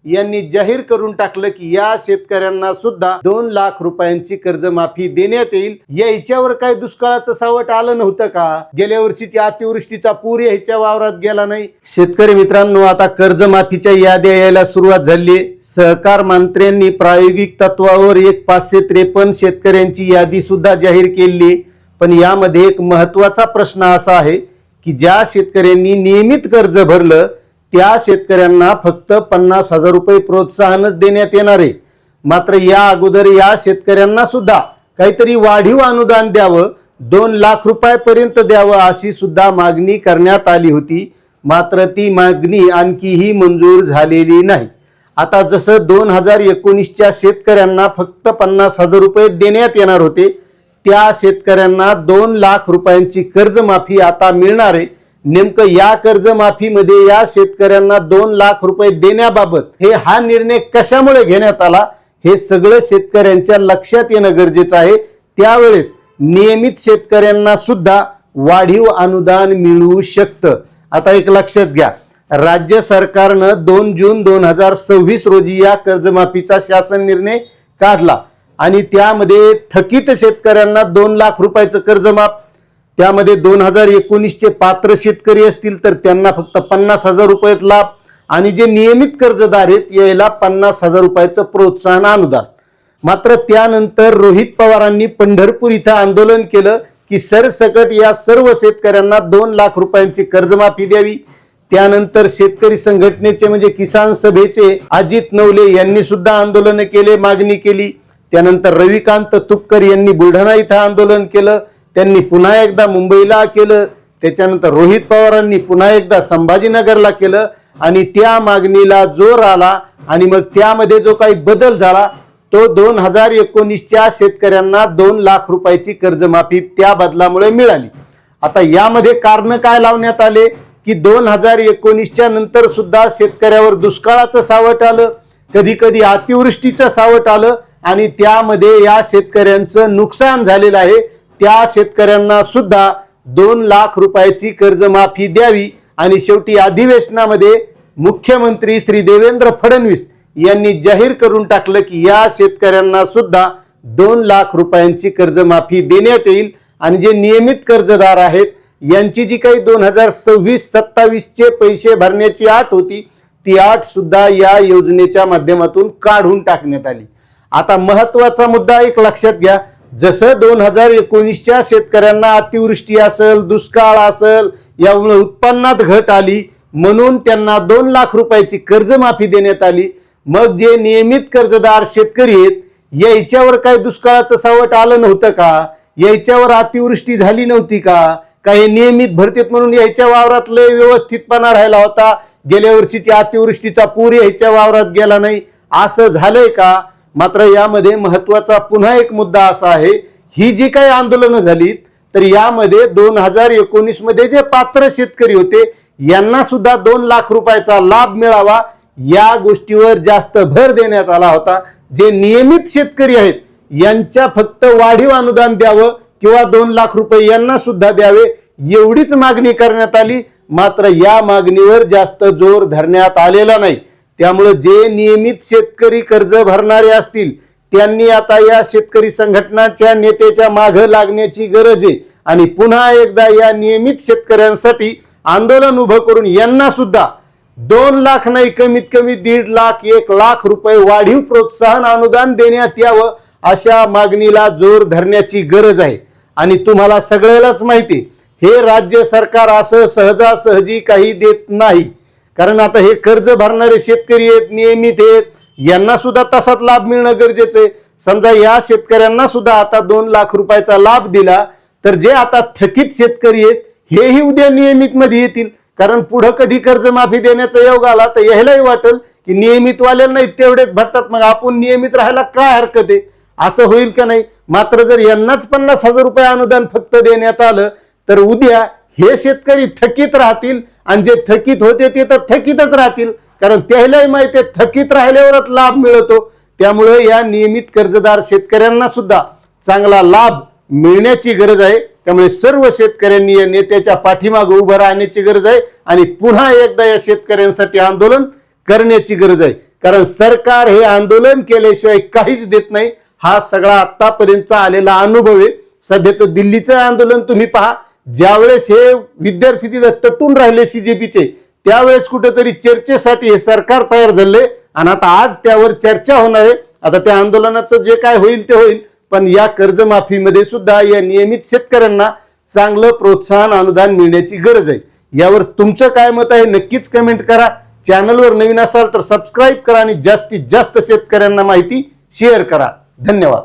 यांनी जाहीर करून टाकलं की या शेतकऱ्यांना सुद्धा 2 लाख रुपयांची कर्जमाफी देण्यात येईल। याच्यावर काय दुष्काळाचं सावट आलं नव्हतं का? गेल्या वर्षीची अतिवृष्टीचा पूर याच्या वावरात गेला नाही? शेतकरी मित्रांनो, आता कर्जमाफीच्या याद्या यायला सुरुवात झाली। सहकार मंत्र्यांनी प्रायोगिक तत्वावर एक 553 शेतकऱ्यांची यादी सुद्धा जाहीर केली। पण यामध्ये एक महत्त्वाचा प्रश्न असा आहे की ज्या शेतकऱ्यांनी नियमित कर्ज भरलं त्या शेतकऱ्यांना फक्त 50,000 रुपये प्रोत्साहनच देण्यात येणार आहे। मात्र या अगोदर या शेतकऱ्यांना सुद्धा काहीतरी वाढीव अनुदान द्यावं, 2 लाख रुपयापर्यंत द्यावं अशी सुद्धा मागणी करण्यात आली होती। मात्र ती मागणी आणखीही मंजूर झालेली नाही। आता जसं 2019च्या शेतकऱ्यांना फक्त 50,000 रुपये देण्यात येणार होते, त्या शेतकऱ्यांना 2 लाख रुपयांची कर्जमाफी आता मिळणार आहे। नेमकं या कर्जमाफीमध्ये या शेतकऱ्यांना 2 लाख रुपये देण्याबाबत हा निर्णय कशामुळे घेण्यात आला हे सगळं शेतकऱ्यांच्या लक्षात येणं गरजेचं आहे। त्यावेळेस नियमित शेतकऱ्यांना सुद्धा वाढीव अनुदान मिळू शकतं। आता एक लक्षात घ्या, राज्य सरकारनं 2 जून 2026 रोजी या कर्जमाफीचा शासन निर्णय काढला आणि त्यामध्ये थकीत शेतकऱ्यांना 2 लाख रुपयाचं कर्जमाफ, त्यामध्ये 2019चे पात्र शेतकरी असतील तर त्यांना फक्त 50,000 रुपयात लाभ आणि जे नियमित कर्जदार आहेत याला 50,000 रुपयाचं प्रोत्साहन अनुदान। मात्र त्यानंतर रोहित पवारांनी पंढरपूर इथं आंदोलन केलं की सरसकट या सर्व शेतकऱ्यांना 2 लाख रुपयांची कर्जमाफी द्यावी। त्यानंतर शेतकरी संघटनेचे म्हणजे किसान सभेचे अजित नवले यांनी सुद्धा आंदोलन केले, मागणी केली। त्यानंतर रविकांत तुपकर यांनी बुलढाणा इथं आंदोलन केलं, त्यांनी पुन्हा एकदा मुंबईला केलं, त्याच्यानंतर रोहित पवारांनी पुन्हा एकदा संभाजीनगरला केलं आणि त्या मागणीला जोर आला आणि मग त्यामध्ये जो काही बदल झाला तो 2019च्या शेतकऱ्यांना 2 लाख रुपयाची कर्जमाफी त्या बदलामुळे मिळाली। आता यामध्ये कारण काय लावण्यात आले की 2019च्या नंतर सुद्धा शेतकऱ्यावर दुष्काळाचं सावट आलं, कधी कधी अतिवृष्टीचं सावट आलं आणि त्यामध्ये या शेतकऱ्यांचं नुकसान झालेलं आहे। त्या शेतकऱ्यांना सुद्धा 2 लाख रुपयाची कर्जमाफी द्यावी आणि शेवटी अधिवेशनामध्ये मुख्यमंत्री श्री देवेंद्र फडणवीस यांनी जाहीर करून टाकलं की या शेतकऱ्यांना सुद्धा 2 लाख रुपयांची कर्जमाफी देण्यात येईल आणि जे नियमित कर्जदार आहेत यांची जी काही 2026-27 चे पैसे भरण्याची अट होती ती अट सुद्धा या योजनेच्या माध्यमातून काढून टाकण्यात आली। आता महत्त्वाचा मुद्दा एक लक्षात घ्या, जसं 2019च्या शेतकऱ्यांना अतिवृष्टी असेल, दुष्काळ असेल, यामुळे उत्पन्नात घट आली म्हणून त्यांना 2 लाख रुपयाची कर्जमाफी देण्यात आली। मग जे नियमित कर्जदार शेतकरी आहेत याच्यावर काय दुष्काळाचं सावट आलं नव्हतं का? याच्यावर अतिवृष्टी झाली नव्हती का? काही नियमित भरतीत म्हणून याच्या वावरातले व्यवस्थितपणा राहिला होता, गेल्या वर्षीची अतिवृष्टीचा पूर याच्या वावरात गेला नाही, असं झालंय का? मात्र यामध्ये महत्त्वाचा पुन्हा एक मुद्दा असा आहे, ही जी काही आंदोलनं झाली तर यामध्ये 2019 मध्ये जे पात्र शेतकरी होते यांना सुद्धा 2 लाख रुपयाचा लाभ मिळावा या गोष्टीवर जास्त भर देण्यात आला होता। जे नियमित शेतकरी आहेत यांच्या फक्त वाढीव अनुदान द्यावं किंवा 2 लाख रुपये यांना सुद्धा द्यावे एवढीच मागणी करण्यात आली। मात्र या मागणीवर जास्त जोर धरण्यात आलेला नाही। त्यामुळे जे नियमित शेतकरी कर्ज भरणारे असतील त्यांनी आता या शेतकरी संघटनांच्या नेत्याच्या मागे लागण्याची गरज आहे आणि पुन्हा एकदा या नियमित शेतकऱ्यांसाठी आंदोलन उभं करून यांना सुद्धा 2 लाख नाही, कमीत कमी 1.5 लाख 1 लाख रुपये वाढीव प्रोत्साहन अनुदान देण्यात यावं अशा मागणीला जोर धरण्याची गरज आहे। आणि तुम्हाला सगळ्यालाच माहिती हे राज्य सरकार असं सहजासहजी काही देत नाही, कारण आता हे कर्ज भरणारे शेतकरी आहेत, नियमित आहेत, यांना सुद्धा तसाच लाभ मिळणं गरजेचं आहे। समजा या शेतकऱ्यांना सुद्धा आता 2 लाख रुपयाचा लाभ दिला तर जे आता थकीत शेतकरी आहेत हेही उद्या नियमित मध्ये येतील, कारण पुढे कधी कर्जमाफी देण्याचा योग आला तर यायलाही वाटेल की नियमित वाल्यांना तेवढेच भेटतात, मग आपण नियमित राहायला काय हरकत आहे, असं होईल का नाही? मात्र जर यांनाच 50,000 रुपये अनुदान फक्त देण्यात आलं तर उद्या हे शेतकरी थकीत राहतील आणि जे थकीत होते ते तर थकीतच राहतील, कारण त्यालाही माहिती आहे थकीत राहिल्यावरच लाभ मिळतो। त्यामुळे या नियमित कर्जदार शेतकऱ्यांना सुद्धा चांगला लाभ मिळण्याची गरज आहे। त्यामुळे सर्व शेतकऱ्यांनी या नेत्याच्या पाठीमागे उभं राहण्याची गरज आहे आणि पुन्हा एकदा या शेतकऱ्यांसाठी आंदोलन करण्याची गरज आहे। कारण सरकार हे आंदोलन केल्याशिवाय काहीच देत नाही. हा सगळा आतापर्यंतचा आलेला अनुभव आहे. सध्याचं दिल्लीचं आंदोलन तुम्ही पहा, ज्यावेळेस हे विद्यार्थी तिथं तटून राहिले सीजेपीचे, त्यावेळेस कुठेतरी चर्चेसाठी हे सरकार तयार झाले आणि आता आज त्यावर चर्चा होणार आहे. आता त्या आंदोलनाचं जे काय होईल ते होईल, पण या कर्जमाफीमध्ये सुद्धा या नियमित शेतकऱ्यांना चांगलं प्रोत्साहन अनुदान मिळण्याची गरज आहे. यावर तुमचं काय मत आहे नक्कीच कमेंट करा. चॅनलवर नवीन असाल तर सबस्क्राईब करा आणि जास्तीत जास्त शेतकऱ्यांना माहिती शेअर करा. धन्यवाद.